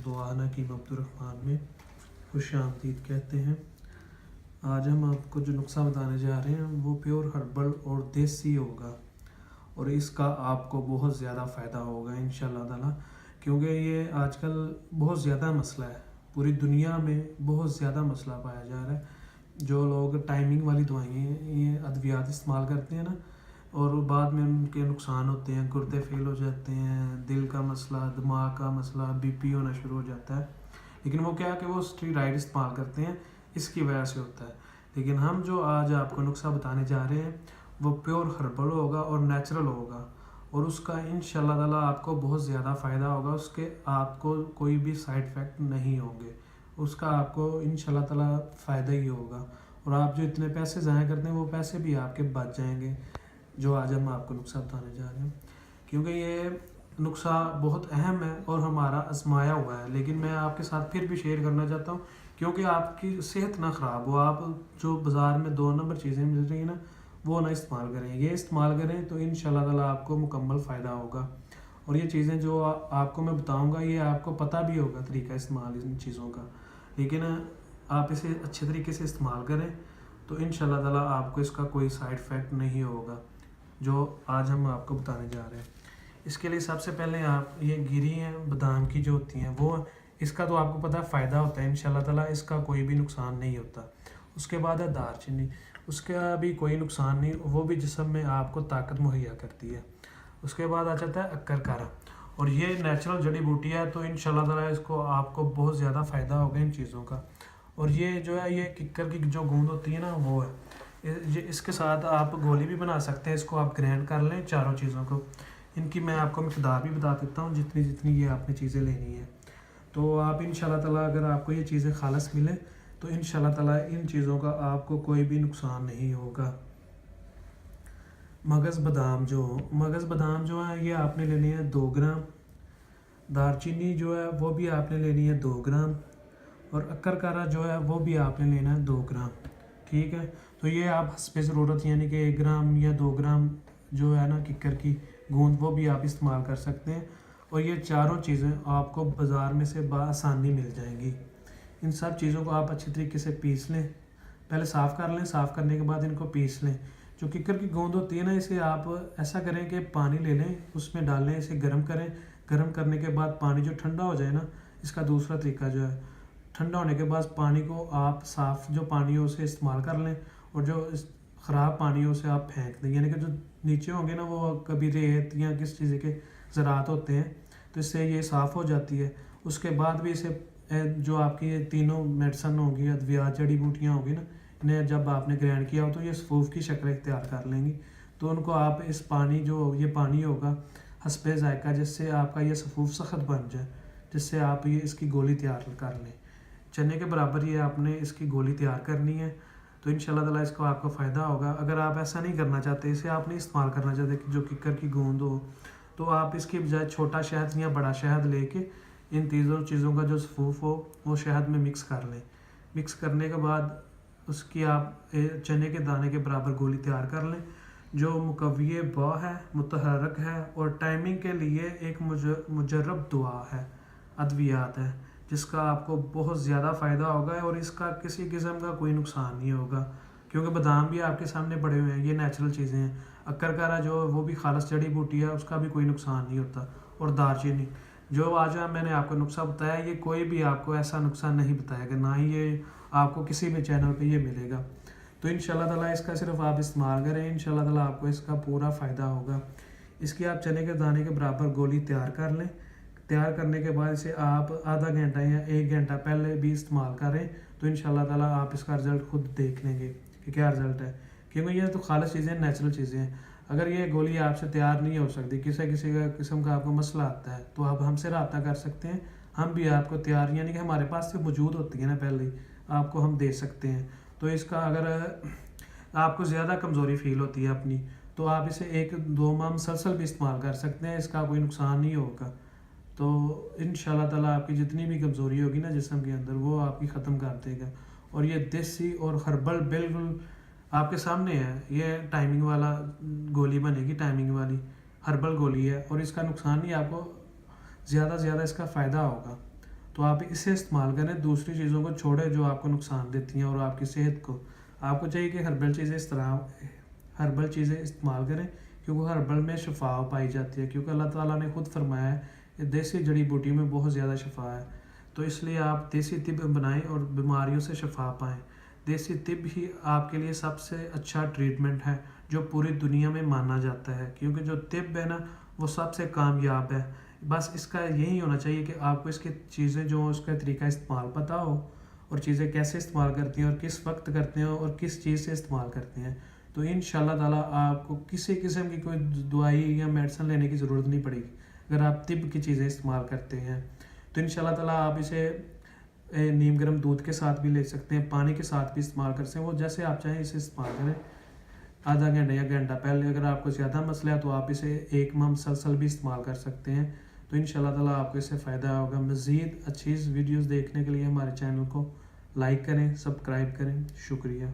दुआना की अब्दुर्रहमान में खुश आमदीद कहते हैं। आज हम आपको जो नुस्खा बताने जा रहे हैं वो प्योर हर्बल और देसी होगा और इसका आपको बहुत ज़्यादा फ़ायदा होगा इंशाल्लाह ताला, क्योंकि ये आजकल बहुत ज़्यादा मसला है, पूरी दुनिया में बहुत ज़्यादा मसला पाया जा रहा है। जो लोग टाइमिंग वाली दवाइयाँ ये अद्वियात इस्तेमाल करते हैं ना, और बाद में उनके नुकसान होते हैं, गुर्दे फेल हो जाते हैं, दिल का मसला, दिमाग का मसला, बीपी होना शुरू हो जाता है। लेकिन वो क्या कि वो स्टेरॉइड इस्तेमाल करते हैं, इसकी वजह से होता है। लेकिन हम जो आज आपको नुस्खा बताने जा रहे हैं वो प्योर हर्बल होगा और नेचुरल होगा, और उसका इंशाल्लाह ताला आपको बहुत ज़्यादा फ़ायदा होगा। उसके आपको कोई भी साइड इफ़ेक्ट नहीं होंगे, उसका आपको इंशाल्लाह ताला फ़ायदा ही होगा। और आप जो इतने पैसे ज़ाया करते हैं वो पैसे भी आपके बच जाएंगे, जो आज हम आपको नुस्खा बताने जा रहे हैं। क्योंकि ये नुस्खा बहुत अहम है और हमारा आजमाया हुआ है, लेकिन मैं आपके साथ फिर भी शेयर करना चाहता हूँ क्योंकि आपकी सेहत ना ख़राब हो। आप जो बाज़ार में 2 नंबर चीज़ें मिल रही हैं ना, वो ना इस्तेमाल करें, ये इस्तेमाल करें तो इंशाल्लाह ताला आपको मुकम्मल फ़ायदा होगा। और ये चीज़ें जो आपको मैं बताऊँगा ये आपको पता भी होगा तरीका इस्तेमाल इन चीज़ों का, लेकिन आप इसे अच्छे तरीके से इस्तेमाल करें तो इंशाल्लाह ताला आपको इसका कोई साइड इफ़ेक्ट नहीं होगा, जो आज हम आपको बताने जा रहे हैं। इसके लिए सबसे पहले आप ये गिरी हैं बादाम की जो होती हैं वो, इसका तो आपको पता है फ़ायदा होता है इंशाल्लाह ताला, इसका कोई भी नुकसान नहीं होता। उसके बाद है दालचीनी, उसका भी कोई नुकसान नहीं, वो भी जिस्म में आपको ताकत मुहैया करती है। उसके बाद आ जाता है अक्करकारा, और ये नेचुरल जड़ी बूटी है, तो इंशाल्लाह ताला इसको आपको बहुत ज़्यादा फ़ायदा होगा इन चीज़ों का। और ये जो है ये किक्कर की जो गूंद होती है ना वो है, ये इसके साथ आप गोली भी बना सकते हैं। इसको आप ग्राइंड कर लें चारों चीज़ों को, इनकी मैं आपको मिक़दार भी बता देता हूँ जितनी जितनी ये आपने चीज़ें लेनी है। तो आप इंशाल्लाह ताला अगर आपको ये चीज़ें खालस मिलें तो इंशाल्लाह ताला इन चीज़ों का आपको कोई भी नुकसान नहीं होगा। मगज़ बादाम जो है ये आपने लेनी है 2 ग्राम। दालचीनी जो है वो भी आपने लेनी है 2 ग्राम, और अक्करकारा जो है वो भी आपने लेना है 2 ग्राम। ठीक है, तो ये आप हस्बे ज़रूरत यानी कि 1 ग्राम या 2 ग्राम जो है ना किक्कर की गूंद वो भी आप इस्तेमाल कर सकते हैं। और ये चारों चीज़ें आपको बाज़ार में से बआसानी मिल जाएंगी। इन सब चीज़ों को आप अच्छी तरीके से पीस लें, पहले साफ़ कर लें, साफ़ करने के बाद इनको पीस लें। जो किक्कर की गूंद होती है ना, इसे आप ऐसा करें कि पानी ले लें, उसमें डाल लें, इसे गर्म करें। गर्म करने के बाद पानी जो ठंडा हो जाए ना, इसका दूसरा तरीका जो है, ठंडा होने के बाद पानी को आप साफ़ जो पानी हो उसे इस्तेमाल कर लें, और जो ख़राब पानी हो उसे आप फेंक दें। यानी कि जो नीचे होंगे ना वो कभी रेत या किस चीज़ के ज़रात होते हैं, तो इससे ये साफ़ हो जाती है। उसके बाद भी इसे जो आपकी ये तीनों मेडिसन होगी, अद्वियात जड़ी बूटियाँ होगी ना, इन्हें जब आपने ग्राइंड किया हो तो ये सफ़ूफ की शक्ल इख्तियार कर लेंगी। तो उनको आप इस पानी जो ये पानी होगा हस्बे ज़ायक़ा, जिससे आपका ये सफ़ूफ सख्त बन जाए, जिससे आप ये इसकी गोली तैयार कर लें। चने के बराबर ये आपने इसकी गोली तैयार करनी है, तो इंशाल्लाह ताला इसको आपको फ़ायदा होगा। अगर आप ऐसा नहीं करना चाहते, इसे आप नहीं इस्तेमाल करना चाहते कि जो किक्कर की गूंद हो, तो आप इसकी बजाय छोटा शहद या बड़ा शहद लेके इन तीनों चीज़ों का जो सफ़ूफ हो वो शहद में मिक्स कर लें। मिक्स करने के बाद उसकी आप चने के दाने के बराबर गोली तैयार कर लें, जो मुकव्वी बा है, मुतहर्रिक है, और टाइमिंग के लिए एक मुजर्रब दुआ है, अद्वियात है, जिसका आपको बहुत ज़्यादा फ़ायदा होगा। और इसका किसी किस्म का कोई नुकसान नहीं होगा, क्योंकि बादाम भी आपके सामने पड़े हुए हैं, ये नेचुरल चीज़ें हैं। अक्करकारा जो वो भी खालस जड़ी बूटी है, उसका भी कोई नुकसान नहीं होता। और दालचीनी जो आज मैंने आपको नुस्खा बताया, ये कोई भी आपको ऐसा नुकसान नहीं बताएगा, ना ही ये आपको किसी भी चैनल पे ये मिलेगा। तो इंशाल्लाह ताला इसका सिर्फ आप इस्तेमाल करें, इंशाल्लाह ताला आपको इसका पूरा फ़ायदा होगा। इसकी आप चने के दाने के बराबर गोली तैयार कर लें। तैयार करने के बाद इसे आप आधा घंटा या 1 घंटा पहले भी इस्तेमाल करें, तो इंशाल्लाह ताला आप इसका रिज़ल्ट खुद देख लेंगे कि क्या रिज़ल्ट है। क्योंकि ये तो खालिस चीज़ें, नेचुरल चीज़ें हैं। अगर ये गोली आपसे तैयार नहीं हो सकती, किसी किसी का किस्म का आपको मसला आता है, तो आप हमसे रब्ता कर सकते हैं। हम भी आपको तैयार, यानी कि हमारे पास से मौजूद होती है ना पहले ही, आपको हम दे सकते हैं। तो इसका अगर आपको ज़्यादा कमज़ोरी फ़ील होती है अपनी, तो आप इसे 1-2 माह मुसलसल भी इस्तेमाल कर सकते हैं, इसका कोई नुकसान नहीं होगा। तो इंशाल्लाह ताला आपकी जितनी भी कमज़ोरी होगी ना जिस्म के अंदर, वो आपकी ख़त्म कर देगा। और ये देसी और हर्बल बिल्कुल आपके सामने है, ये टाइमिंग वाला गोली बनेगी, टाइमिंग वाली हर्बल गोली है, और इसका नुकसान नहीं, आपको ज़्यादा से ज़्यादा इसका फ़ायदा होगा। تو آپ اسے استعمال کریں، دوسری چیزوں کو چھوڑیں جو آپ کو نقصان دیتی ہیں اور آپ کی صحت کو. آپ کو چاہیے کہ ہربل چیزیں استعمال کریں، کیونکہ ہربل میں شفا پائی جاتی ہے، کیونکہ اللہ تعالیٰ نے خود فرمایا ہے کہ دیسی جڑی بوٹی میں بہت زیادہ شفا ہے. تو اس لیے آپ دیسی طب بنائیں اور بیماریوں سے شفا پائیں. دیسی طب ہی آپ کے لیے سب سے اچھا ٹریٹمنٹ ہے جو پوری دنیا میں مانا جاتا ہے، کیونکہ جو طب ہے نا وہ سب سے کامیاب ہے. بس اس کا یہی ہونا چاہیے کہ آپ کو اس کی چیزیں جو اس کا طریقہ استعمال پتہ ہو، اور چیزیں کیسے استعمال کرتی ہیں اور کس وقت کرتے ہیں اور کس چیز سے استعمال کرتے ہیں. تو انشاءاللہ تعالیٰ آپ کو کسی قسم کی کوئی دوائی یا میڈیسن لینے کی ضرورت نہیں پڑے گی اگر آپ طب کی چیزیں استعمال کرتے ہیں. تو انشاءاللہ تعالیٰ آپ اسے نیم گرم دودھ کے ساتھ بھی لے سکتے ہیں، پانی کے ساتھ بھی استعمال کر سکتے ہیں، وہ جیسے آپ چاہیں اسے استعمال کریں. آدھا گھنٹہ یا گھنٹہ پہلے اگر آپ کو زیادہ مسئلہ ہے تو آپ اسے 1 ماہ مسلسل بھی استعمال کر سکتے ہیں. تو انشاءاللہ تعالیٰ آپ کو اس سے فائدہ ہوگا. مزید اچھی ویڈیوز دیکھنے کے لیے ہمارے چینل کو لائک کریں، سبسکرائب کریں. شکریہ.